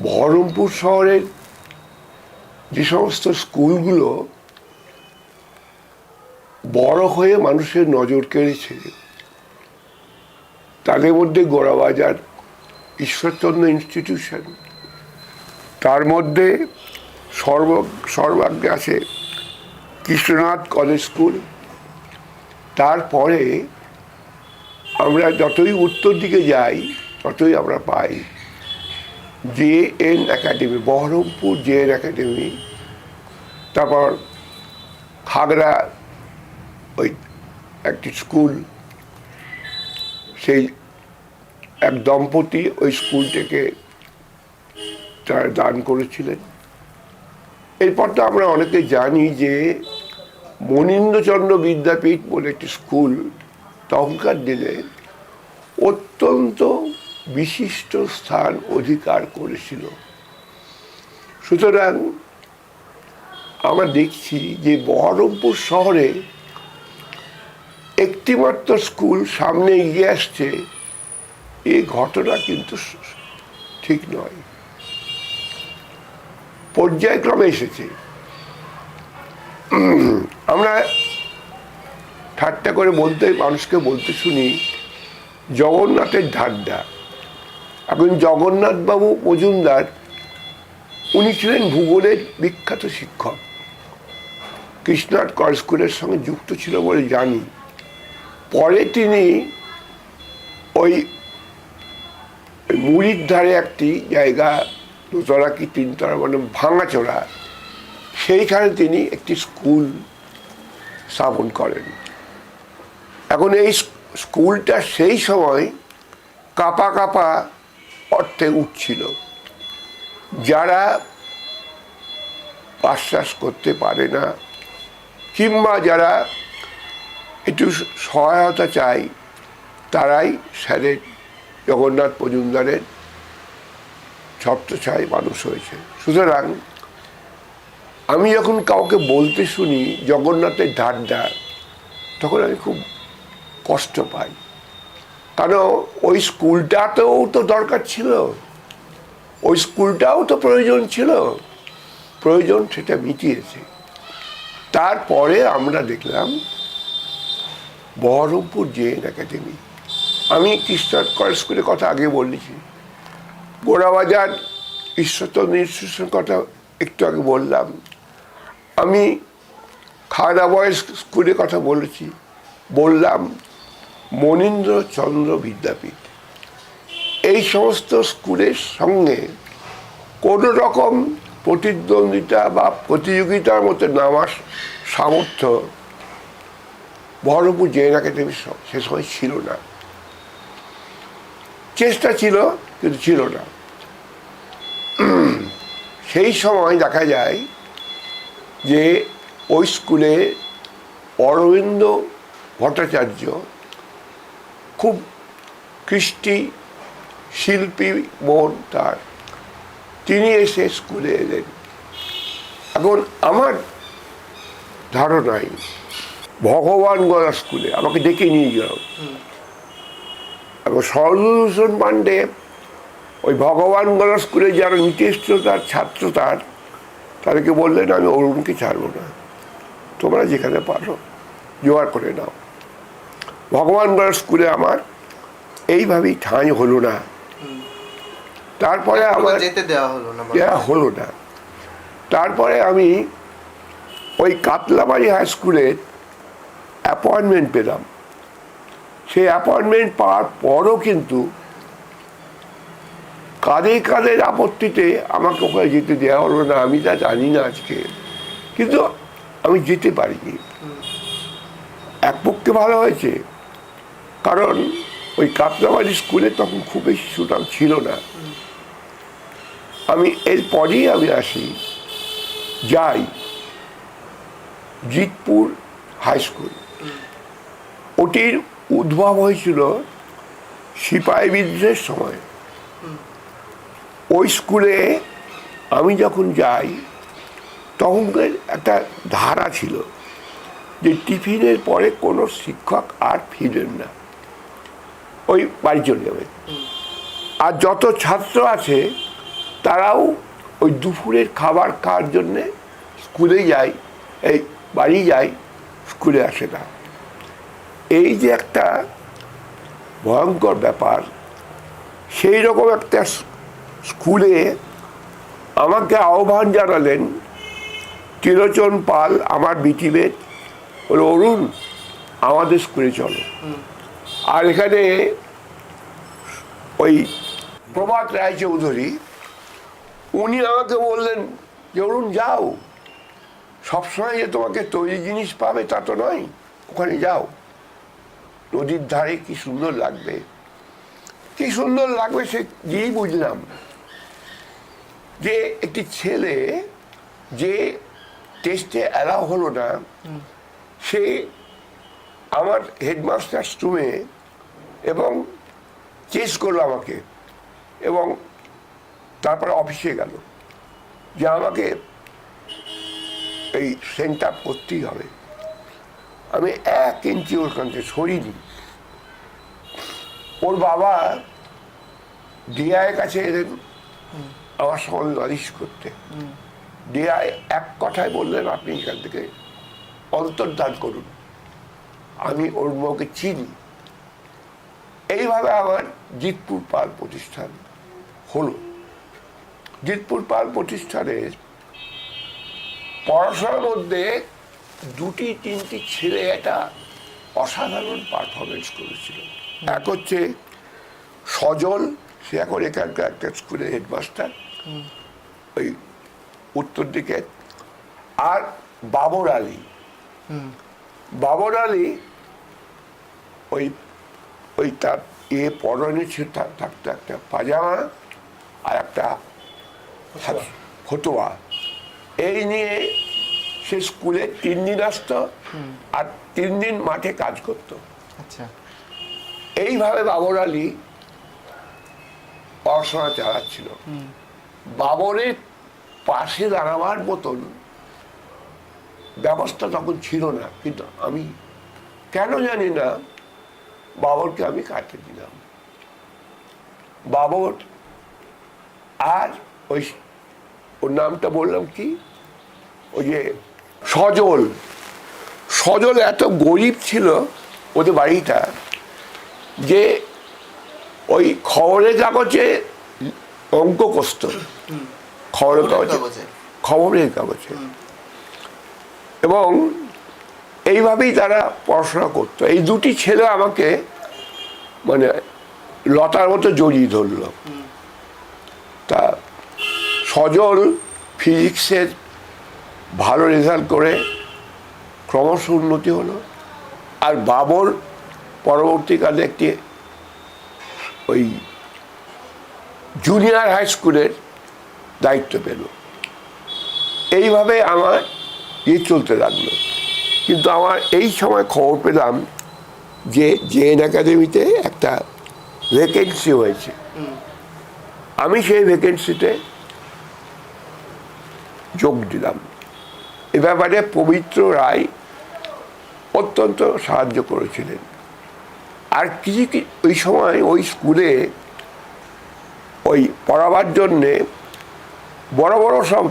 বহরমপুর শহরের যে সমস্ত স্কুলগুলো বড় হয়ে মানুষের নজর কেড়েছে, তাদের মধ্যে গোড়াবাজার ঈশ্বরচন্দ্র ইনস্টিটিউশন, তার মধ্যে সর্বাগ্রে আছে কৃষ্ণনাথ কলেজ স্কুল। তারপরে আমরা যতই উত্তর দিকে যাই ততই আমরা পাই JN academy, Baharampur JN academy. তারপর খাগড়া ওই একটি স্কুল, সেই এক দম্পতি ওই স্কুলটাকে তারা দান করেছিলেন। এরপর তো আমরা অনেকে জানি যে মনীন্দ্রচন্দ্র বিদ্যাপীঠ বলে একটি স্কুল তখনকার দিনে অত্যন্ত বিশিষ্ট স্থান অধিকার করেছিল। সুতরাং আমরা দেখছি যে বহরমপুর শহরে একটিমাত্র স্কুল সামনে এগিয়ে আসছে, এই ঘটনা কিন্তু ঠিক নয়, পর্যায়ক্রমে এসেছে। আমরা ঠাট্টা করে মানুষকে বলতে শুনি জগন্নাথের ধাড্ডা। এখন জগন্নাথবাবু মজুমদার উনি ছিলেন ভূগোলের বিখ্যাত শিক্ষক, কৃষ্ণনাথ কলেজ স্কুলের সঙ্গে যুক্ত ছিল বলে জানি। পরে তিনি ওই মুড়ির ধারে একটি জায়গা, দোতলা কি তিনতলা মানে ভাঙাচোরা, সেইখানে তিনি একটি স্কুল স্থাপন করেন। এখন এই স্কুলটা সেই সময় কাঁপা কাঁপা অর্থে উঠছিল। যারা পাস করতে পারে না কিংবা যারা একটু সহায়তা চায়, তারাই স্যারের জগন্নাথ মজুমদারের ছত্রছায়ায় মানুষ হয়েছে। সুতরাং আমি যখন কাউকে বলতে শুনি জগন্নাথের ধাড্ডা, তখন আমি খুব কষ্ট পাই, কারণ ওই স্কুলটাতেও তো দরকার ছিল, ওই স্কুলটাও তো প্রয়োজন ছিল, প্রয়োজন সেটা মিটিয়েছে। তারপরে আমরা দেখলাম বহরমপুর JN একাডেমি। আমি কৃষ্ণনাথ কলেজ স্কুলের কথা আগে বলেছি, গোড়াবাজার ঈশ্বরচন্দ্র ইনস্টিটিউশনের কথা একটু আগে বললাম, আমি খাগড়া বয়েজ স্কুলের কথা বললাম মনীন্দ্রচন্দ্র বিদ্যাপীঠ। এই সমস্ত স্কুলের সঙ্গে কোনো রকম প্রতিদ্বন্দ্বিতা বা প্রতিযোগিতার মতো নামার সামর্থ্য বহরমপুর JN একাডেমির সে সময় ছিল না। চেষ্টা ছিল কিন্তু ছিল না। সেই সময় দেখা যায় যে ওই স্কুলে অরবিন্দ ভট্টাচার্য, খুব কৃষ্টি শিল্পী মন তার, তিনি এসে স্কুলে এলেন। এখন আমার ধারণায় ভগবানগড়া স্কুলে আমাকে ডেকে নিয়ে গেল। এখন সরজভূষণ পাণ্ডে ওই ভগবানগড়া স্কুলে যারা নিচে এসছিল তার ছাত্র, তাদেরকে বললেন আমি অরুণকে ছাড়বো না, তোমরা যেখানে পারো জোগাড় করে নাও। ভগবানগড়া স্কুলে আমার এইভাবেই ঠাঁই হলো না। তারপরে আমার দেওয়া হলো না। তারপরে আমি ওই কাতলাবাড়ি হাই স্কুলের অ্যাপয়েন্টমেন্ট পেলাম। সেই অ্যাপয়েন্টমেন্ট পাওয়ার পরও কিন্তু কাদের আপত্তিতে আমাকে ওখানে যেতে দেওয়া হলো না আমি তা জানি না আজকে, কিন্তু আমি যেতে পারিনি। এক পক্ষে ভালো হয়েছে, কারণ ওই কাতলাবাড়ি স্কুলে তখন খুব বেশি সুনাম ছিল না। আমি এরপরেই আমি যাই জিতপুর হাই স্কুল। ওটির উদ্ভব হয়েছিল সিপাহী বিদ্রোহের সময়। ওই স্কুলে আমি যখন যাই তখনকার একটা ধারা ছিল যে টিফিনের পরে কোনো শিক্ষক আর ফিরবেন না, ওই বাড়ি চলে যাবে। আর যত ছাত্র আছে তারাও ওই দুপুরের খাবার খাওয়ার জন্যে স্কুলে যায়, এই বাড়ি যায়, স্কুলে আসে না। এই যে একটা ভয়ঙ্কর ব্যাপার, সেই রকম একটা স্কুলে আমাকে আহ্বান জানালেন ত্রিলোচন পাল, আমার বিটিমেট, বলে অরুণ আমাদের স্কুলে চলো। আর এখানে ওই প্রভাত রায়চৌধুরী, উনি আমাকে বললেন যে অরুণ যাও, সবসময় যে তোমাকে তৈরি জিনিস পাবে তা তো নয়, ওখানে যাও, নদীর ধারে কি সুন্দর লাগবে। কি সুন্দর লাগবে সে গিয়েই বুঝলাম যে একটি ছেলে যে টেস্টে অ্যালাউ হলো না, সে আমার হেডমাস্টার রুমে এবং চেস করলো আমাকে, এবং তারপরে অফিসে গেল যে আমাকে এই সেন্টার করতেই হবে। আমি 1 ইঞ্চি ওখান থেকে সরিনি। ওর বাবা ডিআইয়ের কাছে এলেন আমার সঙ্গে নালিশ করতে। ডিআই এক কথায় বললেন আপনি এখান থেকে অন্তর্ধান করুন, আমি ওর বউকে চিনি। এইভাবে আমার জিতপুর পাল প্রতিষ্ঠান হলো। জিতপুর পাল প্রতিষ্ঠানের পড়াশোনার মধ্যে 2-3টি ছেলে একটা অসাধারণ পারফরমেন্স করেছিল। এক হচ্ছে সজল, সে এখন এখানকার একটা স্কুলের হেডমাস্টার ওই উত্তর দিকে। আর বাবর আলী, বাবর আলী ওই ওই তার পরনে ছিল, থাকতো একটা পাজামা আর একটা ফতুয়া। এই নিয়ে সে স্কুলে 3 দিন আসতো আর 3 দিন মাঠে কাজ করতো। আচ্ছা, এইভাবে বাবর আলী পড়াশোনা চালাচ্ছিল। বাবরের পাশে দাঁড়াবার মতন ব্যবস্থা তখন ছিল না, কিন্তু আমি কেন জানি না বাবরকে আমি কাটতে দিলাম। বাবর আর ওই ওর নামটা বললাম কি, ওই যে সজল, সজল এত গরিব ছিল ওদের বাড়িটা যে ওই খবরের কাগজে অঙ্ক কষত, খবরের কাগজে, এবং এইভাবেই তারা পড়াশোনা করতো। এই 2টি ছেলে আমাকে মানে লতার মতো জড়িয়ে ধরল। তা সজল ফিজিক্সের ভালো রেজাল্ট করে ক্রমশ উন্নতি হলো, আর বাবর পরবর্তীকালে একটি ওই জুনিয়র হাই স্কুলের দায়িত্ব পেল। এইভাবে আমার চলতে লাগলো। কিন্তু আমার এই সময় খবর পেলাম যে জেএন একাডেমিতে একটা ভ্যাকেন্সি হয়েছে। আমি সেই ভ্যাকেন্সিতে যোগ দিলাম। এ ব্যাপারে পবিত্র রায় অত্যন্ত সাহায্য করেছিলেন। আর কিছু ওই সময় ওই স্কুলে ওই পড়াবার জন্যে বড় বড় সব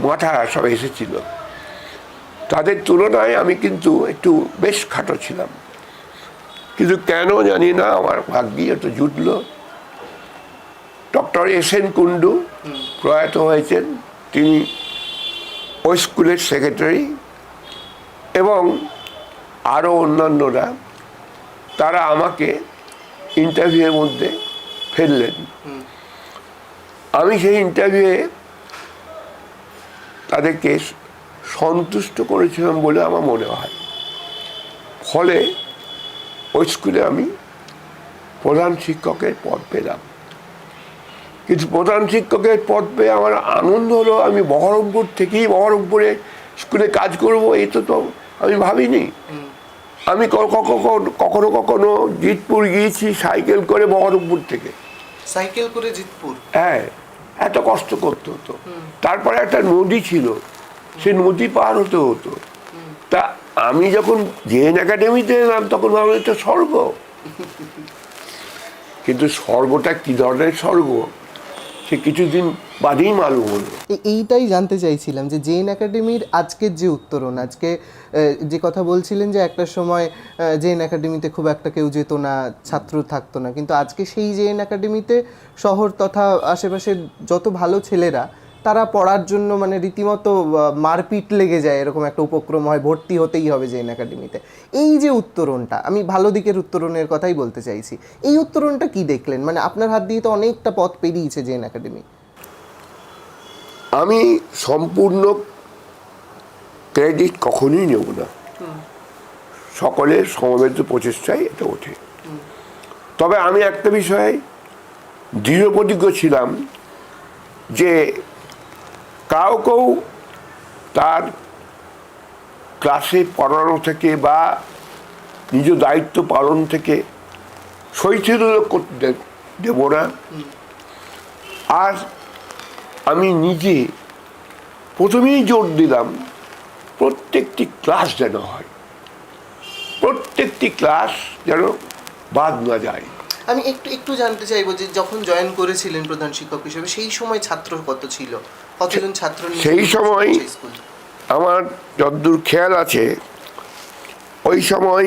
মাথা সব এসেছিল, তাদের তুলনায় আমি কিন্তু একটু বেশ খাটো ছিলাম। কিন্তু কেন জানি না আমার ভাগ্যে একটু জুটল। Doctor S N. কুন্ডু প্রয়াত হয়েছেন, তিনি ওই স্কুলের সেক্রেটারি, এবং আরও অন্যান্যরা, তারা আমাকে ইন্টারভিউয়ের মধ্যে ফেললেন। আমি সেই ইন্টারভিউয়ে তাদেরকে সন্তুষ্ট করেছিলাম বলে আমার মনে হয়। ফলে ওই স্কুলে আমি প্রধান শিক্ষকের পদ পেলাম। কিন্তু প্রধান শিক্ষকের পদ পেয়ে আমার আনন্দ হলো, আমি বহরমপুর থেকেই বহরমপুরে স্কুলে কাজ করব, এই তো আমি ভাবিনি। আমি কখনো কখনো জিতপুর গিয়েছি সাইকেল করে, বহরমপুর থেকে সাইকেল করে জিতপুর। হ্যাঁ, এত কষ্ট করতে হতো। তারপরে একটা নদী ছিল, সে নদী পার হতে হতো। তা আমি যখন জেএন একাডেমিতে এলাম তখন ভাবলাম এটা স্বর্গ। কিন্তু স্বর্গটা কি ধরনের স্বর্গ সে কিছুদিন বাদেই মালুম হলো। এইটাই জানতে চাইছিলাম যে জেন একাডেমির আজকের যে উত্তরণ, আজকে যে কথা বলছিলেন যে একটা সময় জেন একাডেমিতে খুব একটা কেউ যেত না, ছাত্র থাকতো না, কিন্তু আজকে সেই জেন একাডেমিতে শহর তথা আশেপাশের যত ভালো ছেলেরা তারা পড়ার জন্য মানে রীতিমতো মারপিট লেগে যায়, এরকম একটা উপক্রম হয়, ভর্তি হতেই হবে জেন একাডেমিতে। এই যে উত্তরণটা, আমি ভালো দিকের উত্তরণের কথাই বলতে চাইছি, এই উত্তরণটা কি দেখলেন? মানে আপনার হাত দিয়ে তো অনেকটা পথ পেরিয়েছে জেন একাডেমি। আমি সম্পূর্ণ ক্রেডিট কখনোই নেব না, সকলের সমবেত প্রচেষ্টায় এটা ওঠে। তবে আমি একটা বিষয়ে দৃঢ় প্রতিজ্ঞ ছিলাম যে কাউকেও তার ক্লাসে পড়ানো থেকে বা নিজ দায়িত্ব পালন থেকে শৈথিল্য করতে দেব না। আর আমি নিজে প্রথমেই জোর দিলাম প্রত্যেকটি ক্লাস যেন হয়, প্রত্যেকটি ক্লাস যেন বাদ না যায়। আমি একটু জানতে চাইবো যে যখন জয়েন করেছিলেন প্রধান শিক্ষক হিসেবে সেই সময় ছাত্র কত ছিল, কতজন ছাত্র নিয়ে সেই সময় স্কুল? আমার যতদূর খেয়াল আছে ওই সময়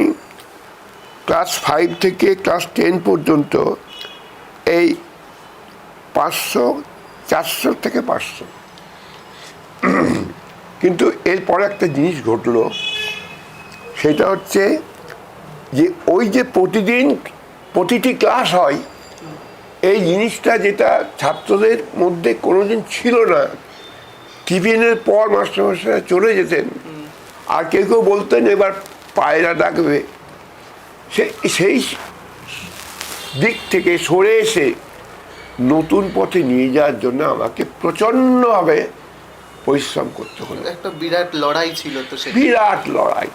ক্লাস 5 থেকে ক্লাস 10 পর্যন্ত এই 500, 400 থেকে 500। কিন্তু এরপরে একটা জিনিস ঘটলো, সেটা হচ্ছে যে ওই যে প্রতিদিন প্রতিটি ক্লাস হয়, এই জিনিসটা যেটা ছাত্রদের মধ্যে কোনোদিন ছিল না। টিফিনের পর মাস্টারমশাইরা চলে যেতেন, আর কেউ কেউ বলতেন এবার পায়রা ডাকবে। সেই দিক থেকে সরে এসে নতুন পথে নিয়ে যাওয়ার জন্য আমাকে প্রচণ্ডভাবে পরিশ্রম করতে হলো। একটা বিরাট লড়াই ছিল তো, সে বিরাট লড়াই।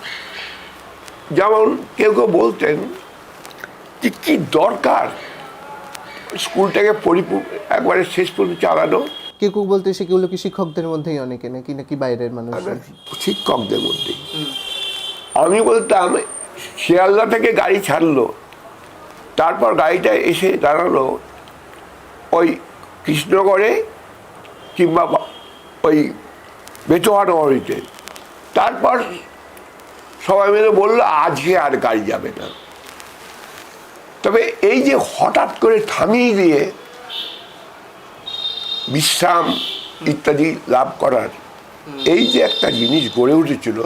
যেমন কেউ কেউ বলতেন যে কি দরকার স্কুলটাকে একবারে শেষ পর্যন্ত চালানো। কেউ কেউ বলতে সেগুলো কি শিক্ষকদের মধ্যেই অনেকে নাকি বাইরের মানুষ? শিক্ষকদের মধ্যে। আমি বলতাম শিয়ালদা থেকে গাড়ি ছাড়লো, তারপর গাড়িটা এসে দাঁড়ালো ওই কৃষ্ণগড়ে কিংবা ওই বেতোয়া নগরীতে, তারপর সবাই মিলে বললো আজকে আর গাড়ি যাবে না। তবে এই যে হঠাৎ করে থামিয়ে দিয়ে বিশ্রাম ইত্যাদি লাভ করার এই যে একটা জিনিস গড়ে উঠেছিল,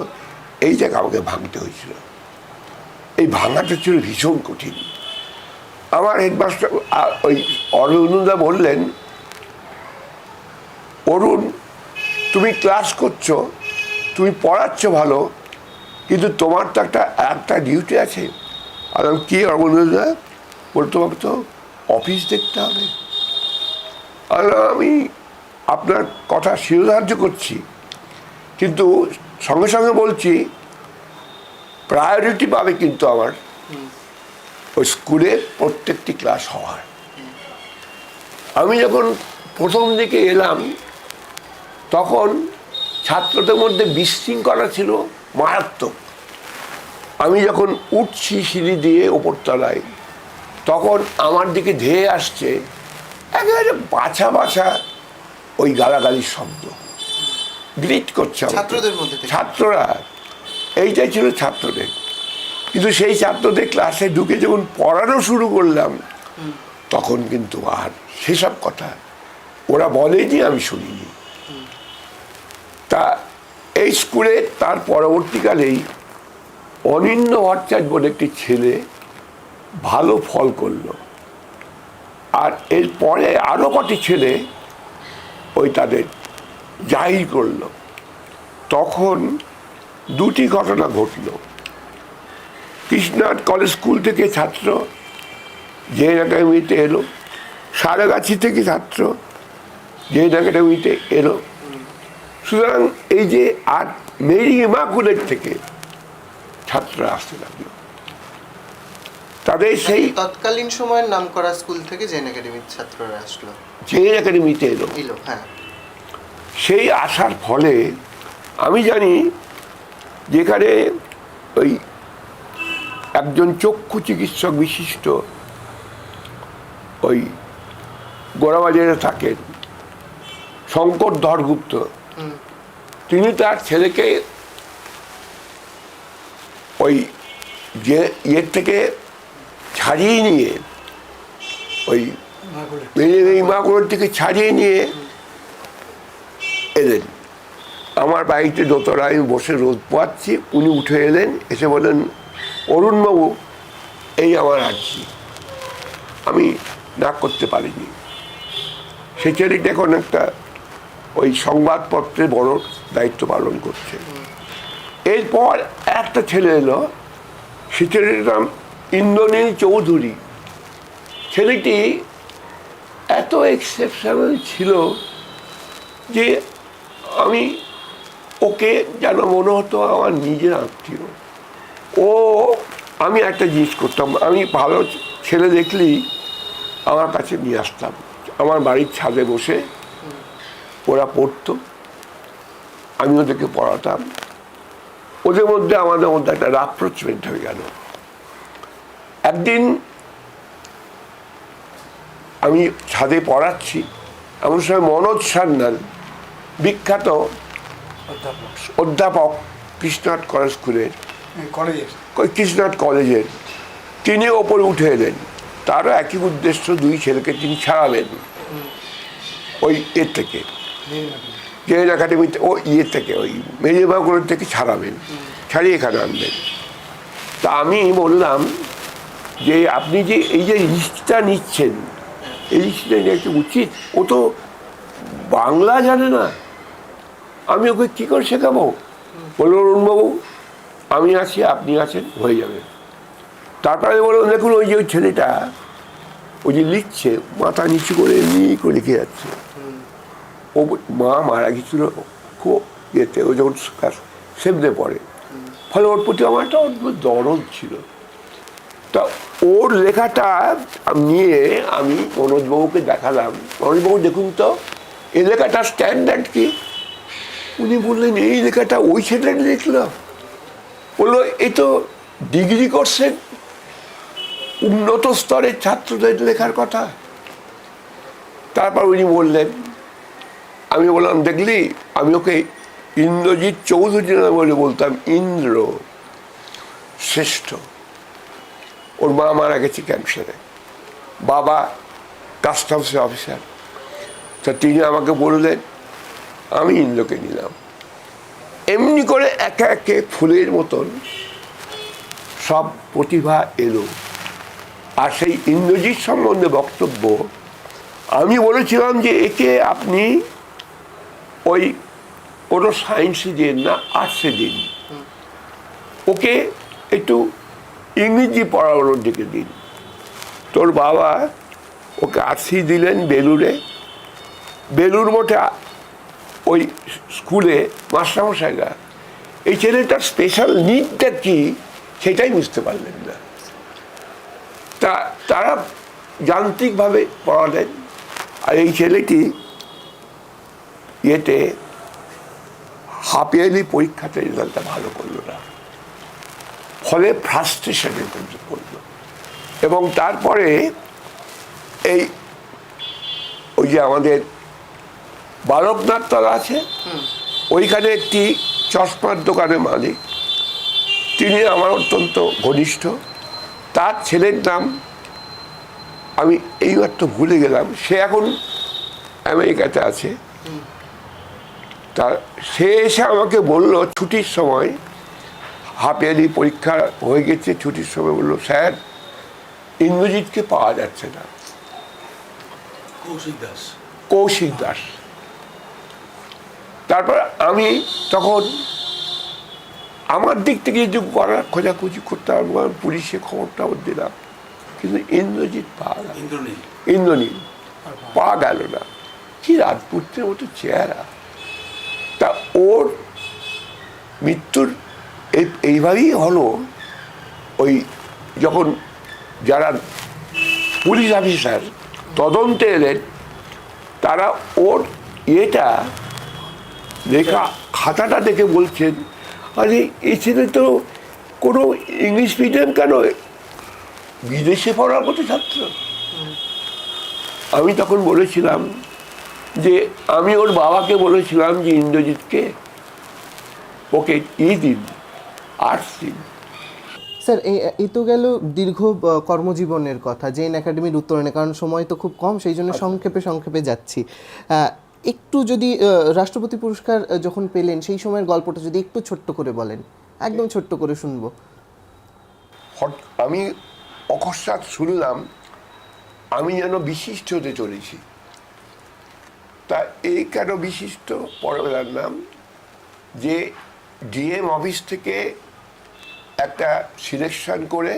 এই জায়গা আমাকে ভাঙতে হয়েছিল। এই ভাঙাটা ছিল ভীষণ কঠিন। আমার হেডমাস্টার ওই অরুণদা বললেন, অরুণ তুমি ক্লাস করছো, তুমি পড়াচ্ছ ভালো, কিন্তু তোমার তো একটা ডিউটি আছে। আর কি অরুণদা বলতো, তোমাকে তো অফিস দেখতে হবে। আর আমি আপনার কথা শিরোধার্য করছি, কিন্তু সঙ্গে সঙ্গে বলছি প্রায়োরিটি পাবে কিন্তু আমার ওই স্কুলের প্রত্যেকটি ক্লাস হওয়ার। আমি যখন প্রথম দিকে এলাম তখন ছাত্রদের মধ্যে বিশৃঙ্খলা ছিল মারাত্মক। আমি যখন উঠছি সিঁড়ি দিয়ে ওপরতলায়, তখন আমার দিকে ধেয়ে আসছে একেবারে বাছা বাছা ওই গালাগালির শব্দ, গ্রিট করছে ছাত্রদের মধ্যে। ছাত্ররা, এইটাই ছিল ছাত্রদের। কিন্তু সেই ছাত্রদের ক্লাসে ঢুকে যখন পড়ানো শুরু করলাম, তখন কিন্তু আর সেসব কথা ওরা বলেনি, আমি শুনিনি। তা এই স্কুলে তার পরবর্তীকালেই অনিন্দ ভট্টাচার্য বলে একটি ছেলে ভালো ফল করলো, আর এরপরে আরও কটি ছেলে ওই তাদের জাহির করলো। তখন দুটি ঘটনা ঘটল। কৃষ্ণনাথ কলেজ স্কুল থেকে ছাত্র জেন একাডেমিতে এলো, সারাগাছি থেকে ছাত্র জেন একাডেমিতে এলো। সুতরাং এই যে আর মেরি ইমাকুলেট থেকে ছাত্ররা আসতে লাগলো, তাদের সেই তৎকালীন সময়ের নাম করা স্কুল থেকে জেন একাডেমির ছাত্ররা আসলো, জেন একাডেমিতে এলো। হ্যাঁ। সেই আসার ফলে আমি জানি যেখানে ওই একজন চক্ষু চিকিৎসক বিশিষ্ট ওই গোড়াবাজারে থাকেন, শঙ্কর ধরগুপ্ত, তিনি তার ছেলেকে ওই যে ইয়ের থেকে ছাড়িয়ে নিয়ে, ওই মাগুরের থেকে ছাড়িয়ে নিয়ে এলেন আমার বাড়িতে। দোতলায় আমি বসে রোদ পোয়াচ্ছি, উনি উঠে এলেন, এসে বললেন, অরুণবাবু এই আমার আর্জি। আমি না করতে পারিনি। সে ছেলেটি এখন একটা ওই সংবাদপত্রে বড় দায়িত্ব পালন করছে। এরপর একটা ছেলে এলো, সে ছেলেটির নাম ইন্দ্রনীল চৌধুরী। ছেলেটি এত এক্সেপশনাল ছিল যে আমি ওকে যেন মনে হতো আমার নিজের আত্মীয়। ও, আমি একটা জিনিস করতাম, আমি ভালো ছেলে দেখলেই আমার কাছে নিয়ে আসতাম। আমার বাড়ির ছাদে বসে ওরা পড়তো, আমি ওদেরকে পড়াতাম। ওদের মধ্যে আমাদের মধ্যে একটা রাপ্রোচমেন্ট হয়ে গেল। একদিন আমি ছাদে পড়াচ্ছি, এমন সময় মনোজ সান্যাল, বিখ্যাত অধ্যাপক কৃষ্ণনাথ কলেজ স্কুলের, কৃষ্ণনাথ কলেজের, তিনি ওপরে উঠে এলেন। তারও একই উদ্দেশ্য, দুই ছেলেকে তিনি ছাড়াবেন ওই এর থেকে, জেএন একাডেমিতে, ও ইয়ে থেকে, ওই মেদিনীপুর থেকে ছাড়াবেন, ছাড়িয়ে এখানে আনবেন। তা আমি বললাম যে আপনি যে এই যে রিস্কটা নিচ্ছেন, এই রিস্কটা নিয়ে একটু উচিত। ও তো বাংলা জানে না, আমি ওকে কী করে শেখাবো? বলল, অরুণবাবু আমি আছি, আপনি আছেন, হয়ে যাবে। তারপরে বললাম, দেখুন ওই যে ওই ছেলেটা ওই যে লিখছে, মাথা নিচু করে এমনি করে লিখে যাচ্ছে। ও মা মারা গেছিল খুব ইয়েতে, ও যখন সেমনে পড়ে, ফলে ওর প্রতি আমার একটা অদ্ভুত দরদ ছিল। তা ওর লেখাটা নিয়ে আমি মনোজবাবুকে দেখালাম, মনোজবাবু দেখুন তো এই লেখাটার স্ট্যান্ডার্ড কি। উনি বললেন, এই লেখাটা ওই ছেলেটা লিখল। বললো, এ তো ডিগ্রি কোর্সের উন্নত স্তরের ছাত্রদের লেখার কথা। তারপর উনি বললেন, আমি বললাম, দেখলি আমি ওকে ইন্দ্রজিৎ চৌধুরী না বলে বলতাম, ইন্দ্র শ্রেষ্ঠ। ওর মা মারা গেছে ক্যান্সারে, বাবা কাস্টমসের অফিসার। তা তিনি আমাকে বললেন, আমি ইন্দ্রকে নিলাম। এমনি করে একে একে ফুলের মতন সব প্রতিভা এলো। আর সেই ইন্দ্রজিৎ সম্বন্ধে বক্তব্য, আমি বলেছিলাম যে একে আপনি ওই কোনো সায়েন্সে দিন না, আর্টসে দিন, ওকে একটু ইংরেজি পড়ানোর দিকে দিন। তোর বাবা ওকে আর্টসই দিলেন বেলুড়ে। বেলুড় মঠে ওই স্কুলে মাস্টারমশাইরা এই ছেলেটার স্পেশাল নিডটা কি সেটাই বুঝতে পারলেন না। তারা যান্ত্রিকভাবে পড়ালেন। আর এই ছেলেটি ইয়েতে হাফ ইয়ারলি পরীক্ষাতে রেজাল্টটা ভালো করলো না, ফলে ফ্রাস্ট্রেশনে পড়লো। এবং তারপরে এই ওই যে আমাদের বালকনাথ তলা আছে, ওইখানে একটি চশমার দোকানের মালিক, তিনি আমার অত্যন্ত ঘনিষ্ঠ। তার ছেলের নাম আমি এইমাত্র ভুলে গেলাম, সে এখন আমেরিকাতে আছে। তা সে এসে আমাকে বলল ছুটির সময়, হাফ ইয়ারলি পরীক্ষা হয়ে গেছে, ছুটির সময় বললো, স্যার ইন্দ্রজিৎকে পাওয়া যাচ্ছে না। কৌশিক দাস। তারপর আমি তখন আমার দিক থেকে যদি করার খোঁজাখুঁজি করতে পারবো, পুলিশে খবরটা দিলাম, কিন্তু ইন্দ্রজিৎ পাওয়া গেল, ইন্দ্রনীল পাওয়া গেল না। কি রাজপুত্রের মতো চেহারা। তা ওর মৃত্যুর এইভাবেই হলো। ওই যখন যারা পুলিশ অফিসার তদন্তে এলেন, তারা ওর ইয়েটা লেখা খাতাটা দেখে বলছেন, আরে এই ছেলে তো কোনো ইংলিশ মিডিয়াম কেন, বিদেশে পড়ার মতো ছাত্র। আমি তখন বলেছিলাম যে আমি ওর বাবাকে বলেছিলাম যে ইন্দ্রজিৎকে ওকে দিন, আর্টস দিন। স্যার এই তো গেল দীর্ঘ কর্মজীবনের কথা জেএন একাডেমির উত্তরণে, কারণ সময় তো খুব কম, সেই জন্য সংক্ষেপে যাচ্ছি। একটু যদি রাষ্ট্রপতি পুরস্কার যখন পেলেন সেই সময়ের গল্পটা যদি একটু ছোট্ট করে বলেন, একদম ছোট্ট করে শুনবো। আমি অকস্মাৎ শুনলাম আমি যেন বিশিষ্ট হতে চলেছি। তা এই কেন বিশিষ্ট, পরে জানলাম যে ডিএম অফিস থেকে একটা সিলেকশন করে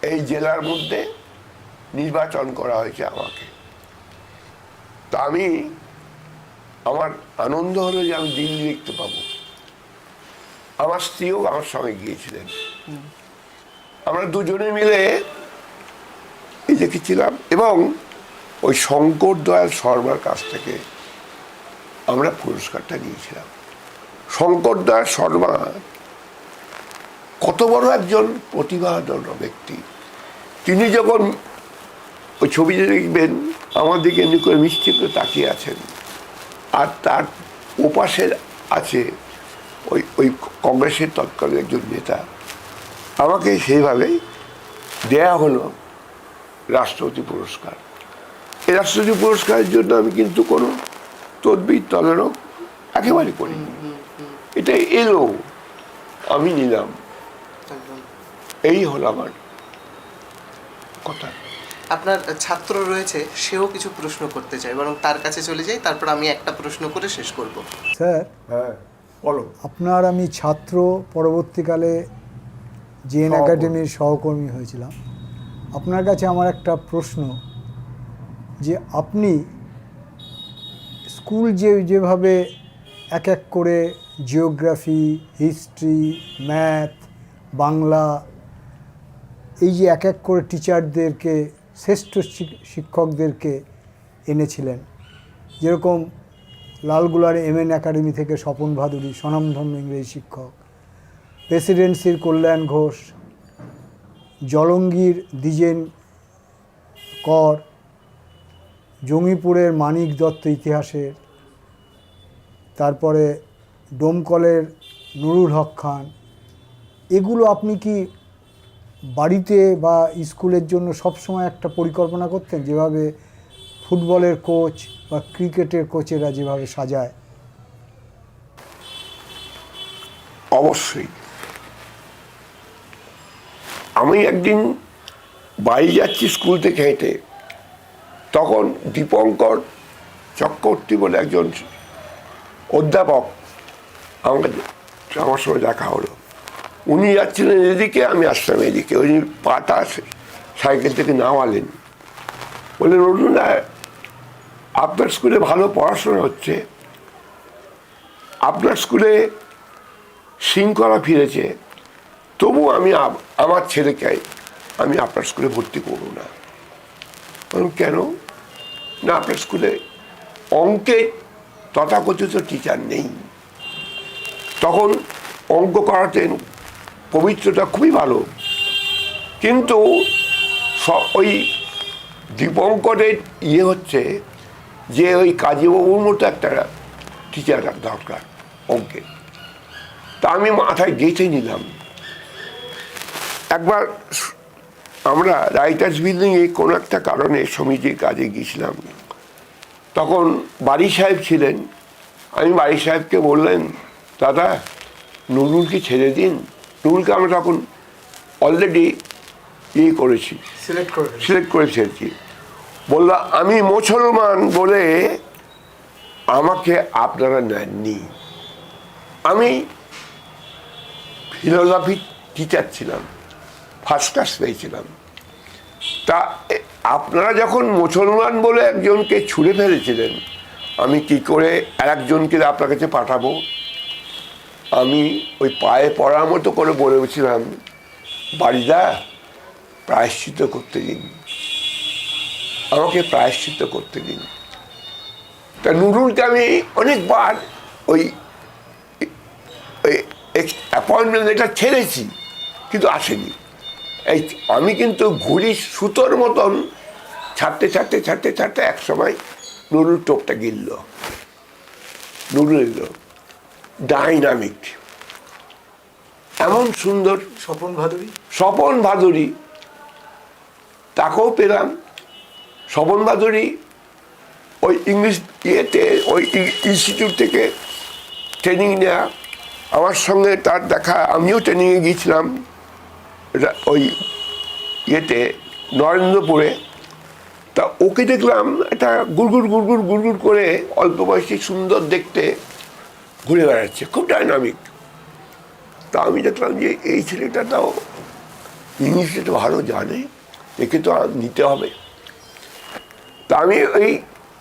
এই জেলার মধ্যে নির্বাচন করা হয়েছে আমাকে। তা আমার আনন্দ হলো যে আমি দিল্লি দেখতে পাবো। আমার স্ত্রীও আমার সঙ্গে গিয়েছিলেন, আমরা দুজনে মিলে দেখেছিলাম। এবং ওই শঙ্কর দয়াল শর্মার কাছ থেকে আমরা পুরস্কারটা নিয়েছিলাম। শঙ্কর দয়াল শর্মা কত বড় একজন প্রতিভাধর ব্যক্তি। তিনি যখন ওই ছবিতে দেখবেন আমার দিকে এমনি করে মিষ্টি করে তাকিয়ে আছেন, আর তার ওপাশে আছে ওই কংগ্রেসের তৎকালীন একজন নেতা। আমাকে সেইভাবেই দেয়া হলো রাষ্ট্রপতি পুরস্কার। এই রাষ্ট্রপতি পুরস্কারের জন্য আমি কিন্তু কোনো তদবির তদারক একেবারে করিনি, এটা এলো আমি নিলাম, এই হলো আমার কথা। আপনার ছাত্র রয়েছে, সেও কিছু প্রশ্ন করতে চায়, বরং তার কাছে চলে যাই, তারপর আমি একটা প্রশ্ন করে শেষ করব। স্যার, হ্যাঁ বলো। আপনার আমি ছাত্র, পরবর্তীকালে জেএন একাডেমির সহকর্মী হয়েছিলাম। আপনার কাছে আমার একটা প্রশ্ন, যে আপনি স্কুল যেভাবে এক এক করে জিওগ্রাফি, হিস্ট্রি, ম্যাথ, বাংলা, এই যে এক এক করে টিচারদেরকে, শ্রেষ্ঠ শিক্ষকদেরকে এনেছিলেন, যেরকম লালগুলার এমএন একাডেমি থেকে স্বপন ভাদুরী স্বনামধন্য ইংরেজি শিক্ষক, প্রেসিডেন্সির কল্যাণ ঘোষ, জলঙ্গির দ্বিজেন কর, জঙ্গিপুরের মানিক দত্ত ইতিহাসের, তারপরে ডোমকলের নুরুল হক খান, এগুলো আপনি কি বাড়িতে বা স্কুলের জন্য সবসময় একটা পরিকল্পনা করতেন, যেভাবে ফুটবলের কোচ বা ক্রিকেটের কোচেরা যেভাবে সাজায়? অবশ্যই। আমি একদিন বাড়ি যাচ্ছি স্কুল থেকে হেঁটে, তখন দীপঙ্কর চক্রবর্তী বলে একজন অধ্যাপক আমার সঙ্গে দেখা হলো। উনি যাচ্ছিলেন এদিকে, আমি আসলাম এদিকে। উনি পাটা সাইকেল থেকে নামালেন, বললেন অরুণদা, আপনার স্কুলে ভালো পড়াশোনা হচ্ছে, আপনার স্কুলে শৃঙ্খলা ফিরেছে, তবু আমি আমার ছেলেকে আমি আপনার স্কুলে ভর্তি করব না। বলুন কেন? না, আপনার স্কুলে অঙ্কে তথাকথিত টিচার নেই। তখন অঙ্ক করাতেন, পবিত্রতা খুবই ভালো, কিন্তু ওই দীপঙ্করের হচ্ছে যে ওই কাজীবাবুর মতো একটা টিচার দরকার অঙ্কে। তা আমি মাথায় গেঁথে নিলাম। একবার আমরা রাইটার্স বিল্ডিংয়ে কোনো একটা কারণে সমিতির কাজে গিয়েছিলাম, তখন বাড়ি সাহেব ছিলেন। আমি বাড়ি সাহেবকে বললেন, দাদা নুরুলকে ছেড়ে দিন। নুরুলকে আমরা তখন অলরেডি করেছি, সিলেক্ট করে ছেড়েছি। বলল আমি মুসলমান বলে আমাকে আপনারা নেননি। আমি ফিলোসফি টিচার ছিলাম, ফার্স্ট ক্লাস পেয়েছিলাম। তা আপনারা যখন মুসলমান বলে একজনকে ছুঁড়ে ফেলেছিলেন, আমি কি করে আরেকজনকে আপনার কাছে পাঠাবো? আমি ওই পায়ে পড়ার মতো করে বলেছিলাম, বাড়িদা প্রায়শ্চিত্ত করতে দিন, আমাকে প্রায়শ্চিত্ত করতে দিন। তা নুরুলকে আমি অনেকবার ওই অ্যাপয়েন্টমেন্ট লেটার ছেড়েছি, কিন্তু আসেনি। আমি কিন্তু ঘুড়ি সুতোর মতন ছাড়তে এক সময় নুরুর টোপটা গিলল, নুরু এলো, ডাইনামিক, এমন সুন্দর। স্বপন ভাদুরী, স্বপন ভাদুরী, তাকেও পেলাম। স্বপন ভাদুরী ওই ইংলিশ ইয়েতে, ওই ইনস্টিটিউট থেকে ট্রেনিং নেওয়া, আমার সঙ্গে তার দেখা, আমিও ট্রেনিংয়ে গিয়েছিলাম ওই ইয়েতে নরেন্দ্রপুরে। তা ওকে দেখলাম একটা গুড়গুড় করে অল্প বয়সী, সুন্দর দেখতে, ঘুরে বেড়াচ্ছে, খুব ডাইনামিক। তা আমি দেখলাম যে এই ছেলেটা তাও ইংলিশে তো ভালো জানে, একে তো নিতে হবে। তা আমি ওই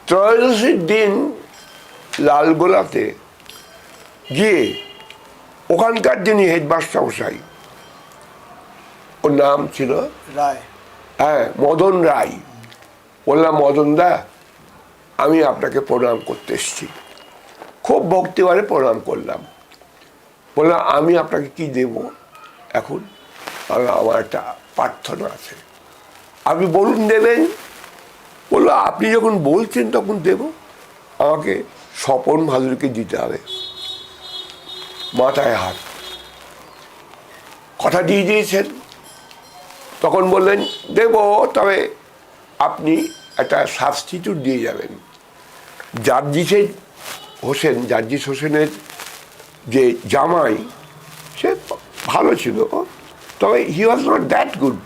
ত্রয়োদশীর দিন লালগোলাতে গিয়ে ওখানকার যিনি হেডমাস্টার মশাই, ওর নাম ছিল রায়, হ্যাঁ মদন রায়, বললাম মদন দা, আমি আপনাকে প্রণাম করতে এসেছি। খুব ভক্তিবারে প্রণাম করলাম। বললাম আমি আপনাকে কি দেব এখন? আমার একটা প্রার্থনা আছে। আপনি বলুন দেবেন? বললো আপনি যখন বলছেন তখন দেব। আমাকে স্বপন ভাদুরীকে দিতে হবে। মাথায় হাত, কথা দিয়ে দিয়েছেন। তখন বললেন দেব, তবে আপনি একটা সাবস্টিটিউট দিয়ে যাবেন। জার্জিস হোসেনের যে জামাই, সে ভালো ছিল, তবে হি ওয়াজ নট দ্যাট গুড।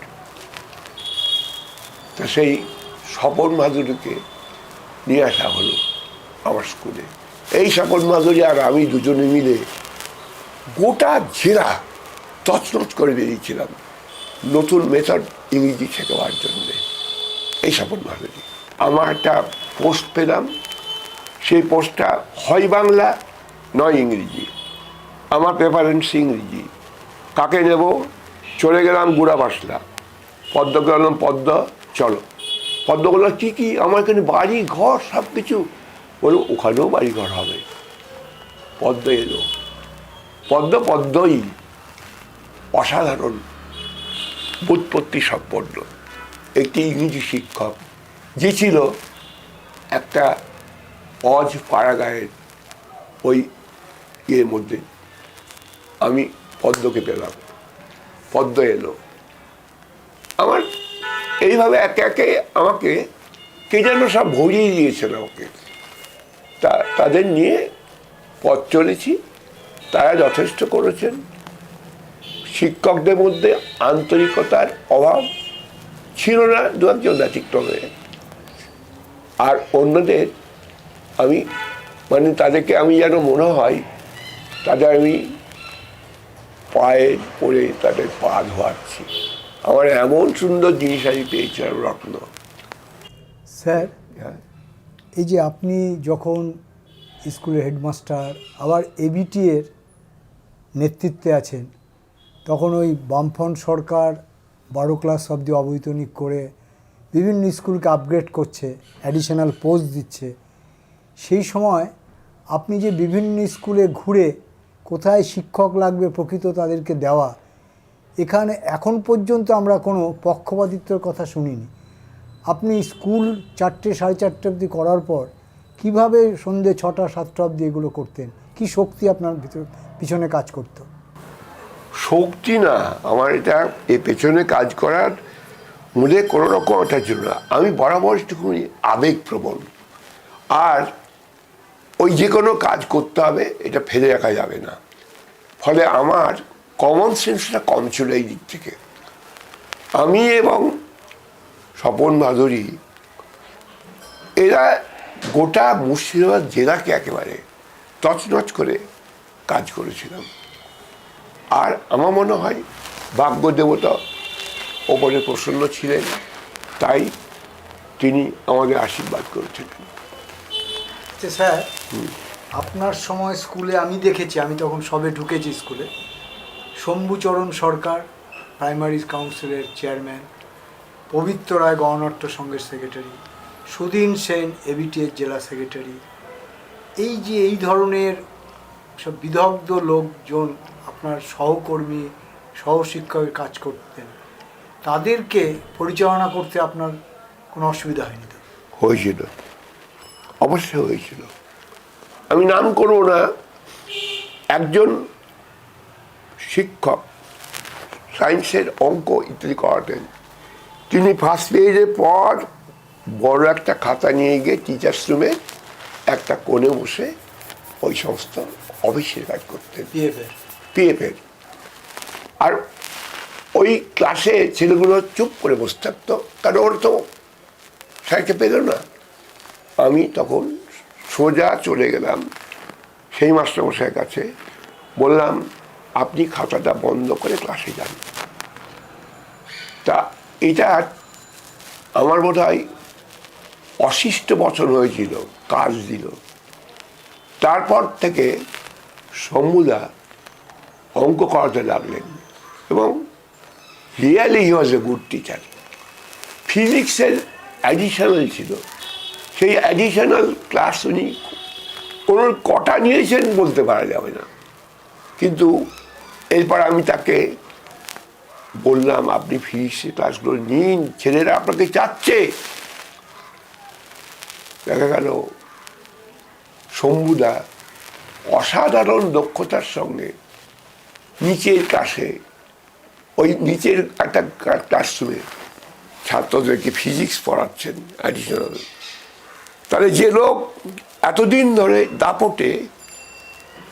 তা সেই স্বপন ভাদুরীকে নিয়ে আসা হলো আমার স্কুলে। এই স্বপন ভাদুরী আর আমি দুজনে মিলে গোটা জেলা তছনছ করে বেরিয়েছিলাম নতুন মেথড ইংরেজি শেখাবার জন্যে। এই স্বপন ভাদুরী, আমার একটা পোস্ট পেলাম, সেই পোস্টটা হয় বাংলা নয় ইংরেজি। আমার প্রেফারেন্স ইংরেজি। কাকে নেব? চলে গেলাম গুড়াবাসলা, পদ্ম গেলাম, পদ্ম চলো। পদ্ম বললাম কী কী? আমার এখানে বাড়ি ঘর সব কিছু। বলল ওখানেও বাড়ি ঘর হবে। পদ্ম এলো, পদ্মই অসাধারণ বুৎপত্তি সম্পন্ন একটি ইংরেজি শিক্ষক, যে ছিল একটা অজ পাড়াগাঁয়ের ওই ইয়ের মধ্যে। আমি পদ্মকে পেলাম, পদ্ম এলো। আমার এইভাবে একে আমাকে কে যেন সব ভরিয়ে দিয়েছেন আমাকে। তাদের নিয়ে পথ চলেছি, তারা যথেষ্ট করেছেন। শিক্ষকদের মধ্যে আন্তরিকতার অভাব ছিল না, দু একজন ব্যতিক্রমে। আর অন্যদের আমি তাদেরকে আমি যেন মনে হয় তাদের আমি পায়ে পড়ে তাদের পা ধোয়াচ্ছি। আমার এমন সুন্দর জিনিস আমি পেয়েছিলাম, রত্ন। স্যার হ্যাঁ, এই যে আপনি যখন স্কুলের হেডমাস্টার, আবার এবিটি এর নেতৃত্বে আছেন, তখন ওই বামফ্রন্ট সরকার 12 ক্লাস অবধি অবৈতনিক করে বিভিন্ন স্কুলকে আপগ্রেড করছে, অ্যাডিশনাল পোস্ট দিচ্ছে। সেই সময় আপনি যে বিভিন্ন স্কুলে ঘুরে কোথায় শিক্ষক লাগবে প্রকৃত তাদেরকে দেওয়া, এখানে এখন পর্যন্ত আমরা কোনো পক্ষপাতিত্বের কথা শুনিনি। আপনি স্কুল 4টে, 4:30 অবধি করার পর কিভাবে সন্ধ্যে 6টা, 7টা অবধি এগুলো করতেন? কি শক্তি আপনার পিছনে কাজ করতো? শক্তি না, আমার এটা এ পেছনে কাজ করার মূলে কোনো রকম একটা ছিল না। আমি বরাবর একটুখানি আবেগপ্রবণ, আর ওই যে কোনো কাজ করতে হবে, এটা ফেলে রাখা যাবে না। ফলে আমার কমন সেন্সটা কম ছিল এই দিক থেকে। আমি এবং স্বপন ভাদুরী এরা গোটা মুর্শিদাবাদ জেলাকে একেবারে তছনছ করে কাজ করেছিলাম। আর আমার মনে হয় ভাগ্য দেবতা ওপরে প্রসন্ন ছিলেন, তাই তিনি আমাদের আশীর্বাদ করেছিলেন। স্যার, আপনার সময় স্কুলে আমি দেখেছি, আমি তখন সবে ঢুকেছি স্কুলে, শম্ভুচরণ সরকার প্রাইমারি কাউন্সিলের চেয়ারম্যান, পবিত্র রায় গণনাট্য সংঘের সেক্রেটারি, সুধীন সেন এবিটিএর জেলা সেক্রেটারি, এই যে এই ধরনের সব বিদগ্ধ লোকজন আপনার সহকর্মী, সহশিক্ষকের কাজ করতেন, তাদেরকে পরিচালনা করতে আপনার কোনো অসুবিধা হয়নি তো? হয়েছিল, অবশ্যই হয়েছিল। আমি নাম করব না, একজন শিক্ষক সায়েন্সের অঙ্ক ইত্যাদি করাতেন, তিনি ফার্স্ট পিরিয়ডের পর বড় একটা খাতা নিয়ে গিয়ে টিচার্স রুমে একটা কোণে বসে ওই সমস্ত অফিসের কাজ করতেন, পিএফের। আর ওই ক্লাসে ছেলেগুলো চুপ করে বসে থাকতো, কারণ ওর তো স্যারকে পেল না। আমি তখন সোজা চলে গেলাম সেই মাস্টারমশাইয়ের কাছে, বললাম আপনি খাতাটা বন্ধ করে ক্লাসে যান। তা এটা আমার বোধ হয় অশিষ্ট বছর হয়েছিল, কাজ দিল। তারপর থেকে শম্ভুদা অঙ্ক করাতে লাগলেন এবং really he was a good teacher. ফিজিক্সের অ্যাডিশনাল ছিল, সেই অ্যাডিশনাল ক্লাস উনি কোনো কটা নিয়েছেন বলতে পারা যাবে না, কিন্তু এরপর আমি তাকে বললাম আপনি ফিজিক্সের ক্লাসগুলো নিন, ছেলেরা আপনাকে চাচ্ছে। দেখা গেল শম্ভুদা অসাধারণ দক্ষতার সঙ্গে নিচের ক্লাসে, ওই নিচের একটা ক্লাসরুমে ছাত্রদেরকে ফিজিক্স পড়াচ্ছেন অ্যাডিশনাল। তাহলে যে লোক এতদিন ধরে দাপটে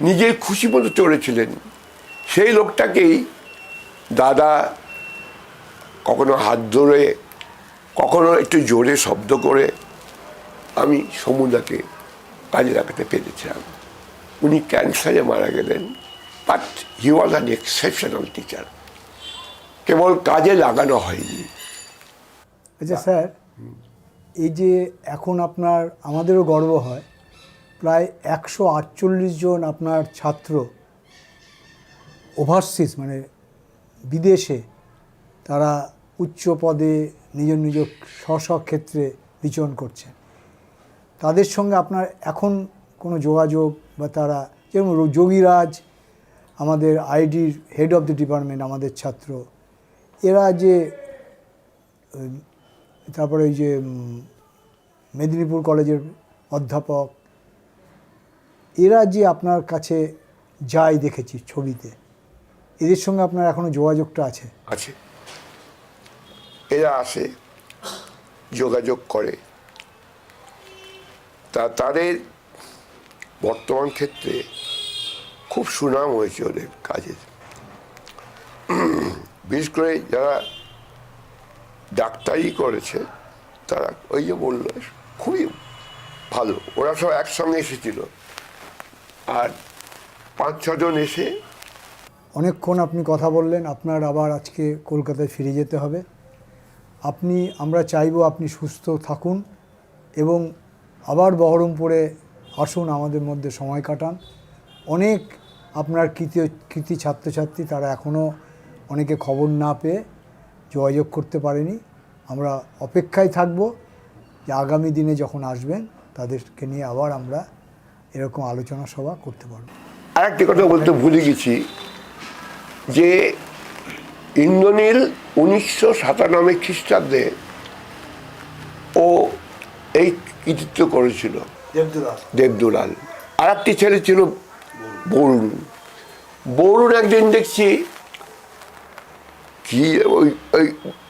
নিজের খুশি মতো চড়েছিলেন, সেই লোকটাকেই দাদা কখনো হাত ধরে, কখনো একটু জোরে শব্দ করে আমি সমুদাকে কাজে লাগাতে পেরেছিলাম। উনি ক্যান্সারে মারা গেলেন, but he was an exceptional teacher, কেবল কাজে লাগানো হয়নি। আচ্ছা স্যার, এই যে এখন আপনার, আমাদেরও গর্ব হয়, প্রায় 148 জন আপনার ছাত্র ওভারসিজ মানে বিদেশে তারা উচ্চ পদে নিজ নিজ স্ব ক্ষেত্রে বিচরণ করছেন। তাদের সঙ্গে আপনার এখন কোনো যোগাযোগ বা তারা, যেমন যোগীরাজ আমাদের আইডির হেড অফ দ্য ডিপার্টমেন্ট, আমাদের ছাত্র, এরা যে, তারপরে ওই যে মেদিনীপুর কলেজের অধ্যাপক, এরা যে আপনার কাছে যায় দেখেছি ছবিতে, এদের সঙ্গে আপনার এখনো যোগাযোগটা আছে? আছে, এরা আসে, যোগাযোগ করে। তাদের বর্তমান ক্ষেত্রে খুব সুনাম হয়েছে ওদের কাজের। বিশেষ করে যারা ডাক্তারি করেছে তারা, ওই যে বলল, খুবই ভালো। ওরা সব একসঙ্গে এসেছিল, আর 5-6 জন এসে। অনেকক্ষণ আপনি কথা বললেন, আপনার আবার আজকে কলকাতায় ফিরে যেতে হবে। আমরা চাইবো আপনি সুস্থ থাকুন এবং আবার বহরমপুরে আসুন, আমাদের মধ্যে সময় কাটান। অনেক আপনার কৃতি ছাত্রছাত্রী, তারা এখনও অনেকে খবর না পেয়ে যোগাযোগ করতে পারেনি। আমরা অপেক্ষায় থাকব যে আগামী দিনে যখন আসবেন তাদেরকে নিয়ে আবার আমরা এরকম আলোচনা সভা করতে পারব। আরেকটি কথা বলতে ভুলে গেছি, যে ইন্দ্রনীল 1997 খ্রিস্টাব্দে ও এই কৃতিত্ব করেছিল, দেবদুলাল। আর একটি ছেলে ছিল বরুণ। বরুণ একদিন দেখছি কি, ওই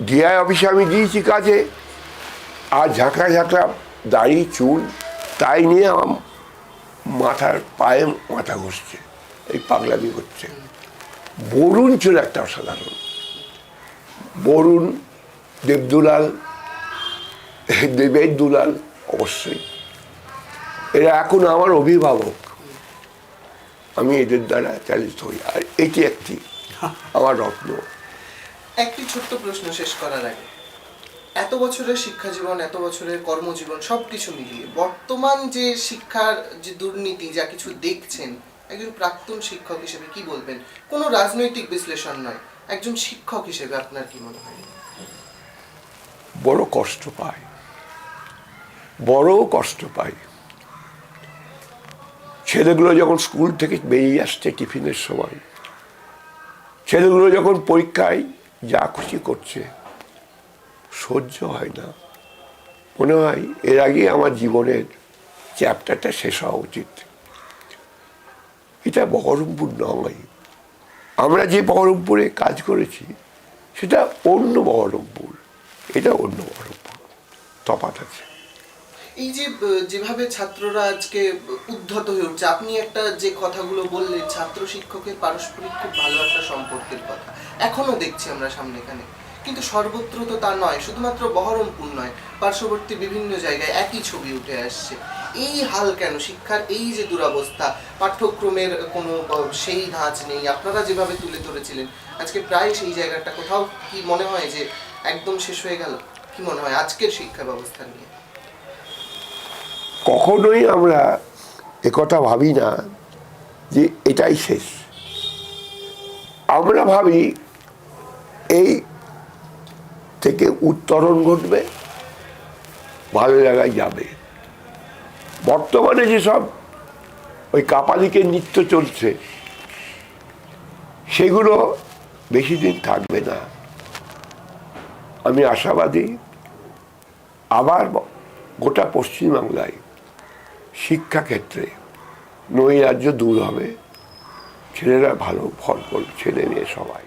ডিআই অফিসে আমি দিয়েছি কাজে, আর ঝাঁকড়া ঝাঁকড়া দাড়ি চুল, তাই নিয়ে আমার মাথার পায়ে মাথা ঘষছে, এই পাগলামি হচ্ছে। বরুণ ছিল একটা অসাধারণ। বরুণ, দেবদুলাল, দেবের দুলাল, অবশ্যই এরা এখন আমার অভিভাবক। আমি এদের দ্বারা চালিত হই, আর এটি একটি আমার রত্ন। একটি ছোট্ট প্রশ্ন শেষ করার আগে, এত বছরের শিক্ষা জীবন, এত বছরের কর্মজীবন, সব কিছু মিলিয়ে বর্তমান যে শিক্ষার যে দুর্নীতি, যা কিছু দেখছেন, একজন প্রাক্তন শিক্ষক হিসেবে কি বলবেন? কোনো রাজনৈতিক বিশ্লেষণ নয়, একজন শিক্ষক হিসেবে আপনার কি মনে হয়? বড় কষ্ট পায়, বড় কষ্ট পায়। ছেলেগুলো যখন স্কুল থেকে বেরিয়ে আসছে টিফিনের সময়, ছেলেগুলো যখন পরীক্ষায় যা খুশি করছে, সহ্য হয় না। মনে হয় এর আগে আমার জীবনের চ্যাপ্টারটা শেষ হওয়া উচিত। এটা বহরমপুর নয়, আমরা যে বহরমপুরে কাজ করেছি সেটা অন্য বহরমপুর, এটা অন্য বহরমপুর, তফাৎ আছে। এই যে যেভাবে ছাত্ররা আজকে উদ্ধত হয়ে উঠছে, আপনি একটা যে কথাগুলো বললেন ছাত্র শিক্ষকের পারস্পরিক খুব ভালো একটা সম্পর্কের কথা এখনো দেখছি আমরা সামনে এখানে, কিন্তু সর্বত্র তো তা নয়, শুধুমাত্র বহরমপুর নয়, পার্শ্ববর্তী বিভিন্ন জায়গায় একই ছবি উঠে আসছে। এই হাল কেন? শিক্ষার এই যে দুরবস্থা, পাঠ্যক্রমের কোনো সেই ধাঁচ নেই, আপনারা যেভাবে তুলে ধরেছিলেন আজকে প্রায় সেই জায়গাটা কোথাও কি মনে হয় যে একদম শেষ হয়ে গেল? কি মনে হয় আজকের শিক্ষা ব্যবস্থা নিয়ে? কখনোই আমরা একথা ভাবি না যে এটাই শেষ। আমরা ভাবি এই থেকে উত্তরণ ঘটবে, ভালো জায়গায় যাবে। বর্তমানে যেসব ওই কাপালিকের নৃত্য চলছে সেগুলো বেশি দিন থাকবে না। আমি আশাবাদী আবার গোটা পশ্চিমবাংলায় শিক্ষাক্ষেত্রে নৈরাজ্য দূর হবে, ছেলেরা ভালো ফল করবে, ছেলে মেয়ে সবাই।